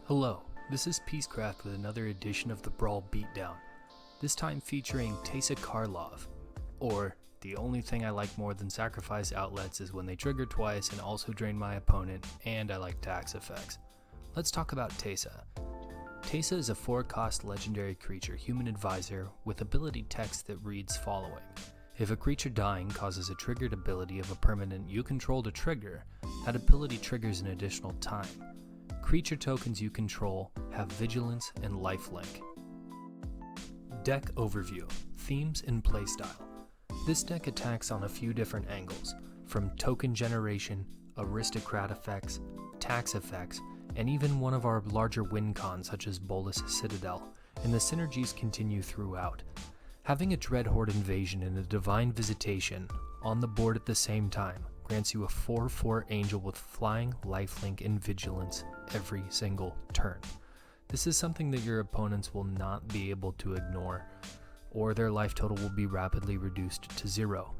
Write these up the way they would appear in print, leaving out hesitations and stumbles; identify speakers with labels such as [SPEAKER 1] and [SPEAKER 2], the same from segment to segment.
[SPEAKER 1] Hello, this is Peacecraft with another edition of the Brawl Beatdown, this time featuring Teysa Karlov, or the only thing I like more than sacrifice outlets is when they trigger twice and also drain my opponent, and I like tax effects. Let's talk about Teysa. Teysa is a 4-cost legendary creature, human advisor, with ability text that reads following. If a creature dying causes a triggered ability of a permanent you control to trigger, that ability triggers an additional time. Creature tokens you control have Vigilance and Lifelink. Deck Overview, Themes and Playstyle. This deck attacks on a few different angles, from token generation, aristocrat effects, tax effects, and even one of our larger win cons such as Bolas Citadel, and the synergies continue throughout. Having a Dreadhorde Invasion and a Divine Visitation on the board at the same time grants you a 4/4 angel with flying, lifelink, and vigilance every single turn. This is something that your opponents will not be able to ignore, or their life total will be rapidly reduced to 0.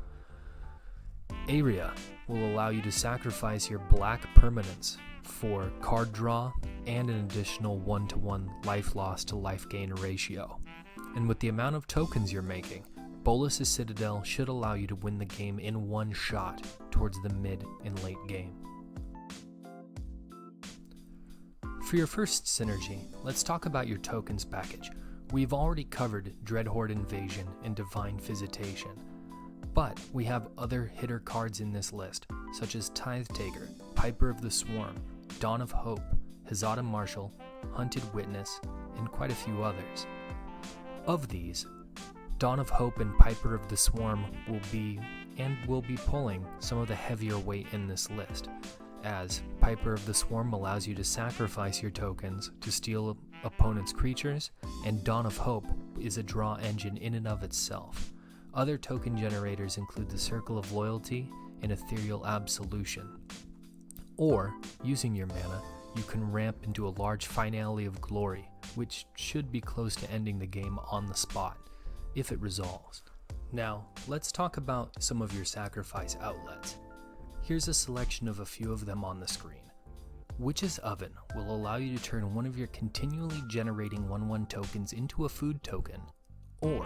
[SPEAKER 1] Area will allow you to sacrifice your black permanents for card draw and an additional 1-to-1 life loss to life gain ratio. And with the amount of tokens you're making, Bolas' Citadel should allow you to win the game in one shot towards the mid and late game. For your first synergy, let's talk about your tokens package. We've already covered Dreadhorde Invasion and Divine Visitation, but we have other hitter cards in this list, such as Tithe Taker, Piper of the Swarm, Dawn of Hope, Hazada Marshal, Hunted Witness, and quite a few others. Of these, Dawn of Hope and Piper of the Swarm will be pulling some of the heavier weight in this list, as Piper of the Swarm allows you to sacrifice your tokens to steal opponents' creatures, and Dawn of Hope is a draw engine in and of itself. Other token generators include the Circle of Loyalty and Ethereal Absolution. Or, using your mana, you can ramp into a large Finale of Glory, which should be close to ending the game on the spot, if it resolves. Now, let's talk about some of your sacrifice outlets. Here's a selection of a few of them on the screen. Witch's Oven will allow you to turn one of your continually generating 1/1 tokens into a food token, or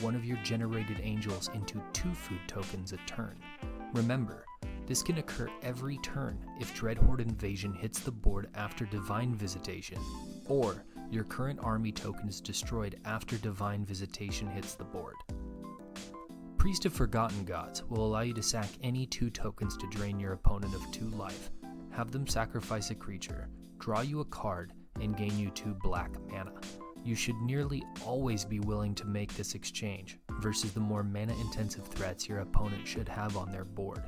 [SPEAKER 1] one of your generated angels into 2 food tokens a turn. Remember, this can occur every turn if Dreadhorde Invasion hits the board after Divine Visitation, or your current army token is destroyed after Divine Visitation hits the board. Priest of Forgotten Gods will allow you to sack any 2 tokens to drain your opponent of 2 life, have them sacrifice a creature, draw you a card, and gain you 2 black mana. You should nearly always be willing to make this exchange versus the more mana-intensive threats your opponent should have on their board.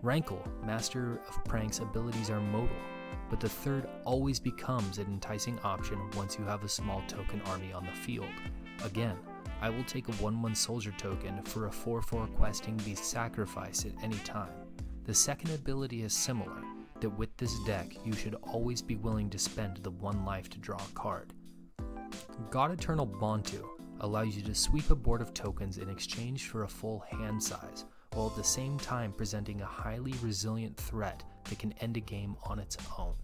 [SPEAKER 1] Rankle, Master of Pranks abilities are modal, but the third always becomes an enticing option once you have a small token army on the field. Again, I will take a 1/1 soldier token for a 4/4 questing beast sacrifice at any time. The second ability is similar, that with this deck you should always be willing to spend the 1 life to draw a card. God Eternal Bontu allows you to sweep a board of tokens in exchange for a full hand size, while at the same time presenting a highly resilient threat that can end a game on its own.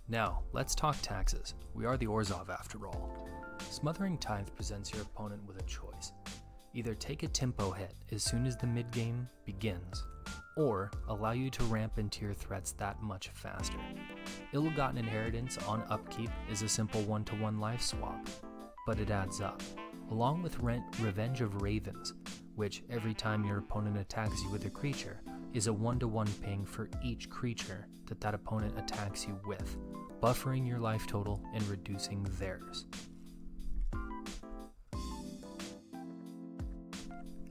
[SPEAKER 1] Now, let's talk taxes. We are the Orzhov after all. Smothering Tithe presents your opponent with a choice. Either take a tempo hit as soon as the mid-game begins, or allow you to ramp into your threats that much faster. Ill-Gotten Inheritance on upkeep is a simple 1-to-1 life swap, but it adds up, along with Revenge of Ravens, which every time your opponent attacks you with a creature is a 1-to-1 ping for each creature that opponent attacks you with, buffering your life total and reducing theirs.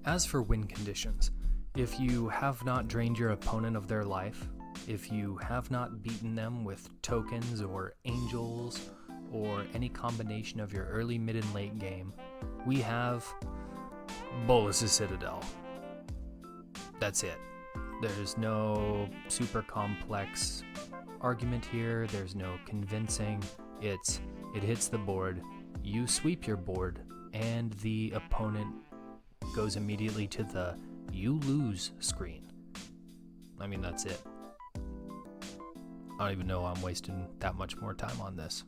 [SPEAKER 1] As for win conditions, if you have not drained your opponent of their life, if you have not beaten them with tokens or angels or any combination of your early, mid, and late game, we have Bolas' Citadel. That's it. There's no super complex argument here, there's no convincing. It hits the board, you sweep your board, and the opponent goes immediately to the "you lose" screen. I mean, that's it. I don't even know I'm wasting that much more time on this.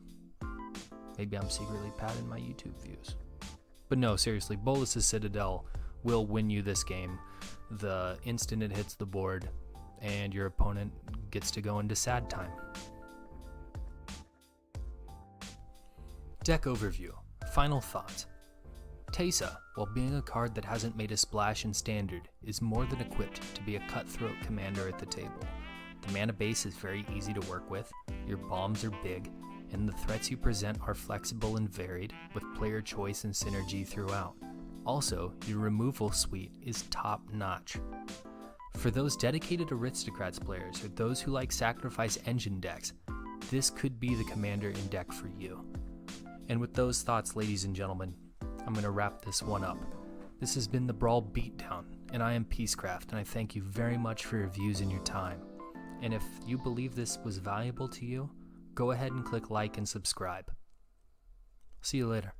[SPEAKER 1] Maybe I'm secretly padding my YouTube views. But no, seriously, Bolas' Citadel will win you this game the instant it hits the board, and your opponent gets to go into sad time. Deck overview. Final thoughts. Teysa, while being a card that hasn't made a splash in Standard, is more than equipped to be a cutthroat commander at the table. The mana base is very easy to work with, your bombs are big, and the threats you present are flexible and varied, with player choice and synergy throughout. Also, your removal suite is top-notch. For those dedicated Aristocrats players or those who like sacrifice engine decks, this could be the commander in deck for you. And with those thoughts, ladies and gentlemen, I'm going to wrap this one up. This has been the Brawl Beatdown, and I am Peacecraft, and I thank you very much for your views and your time. And if you believe this was valuable to you, go ahead and click like and subscribe. See you later.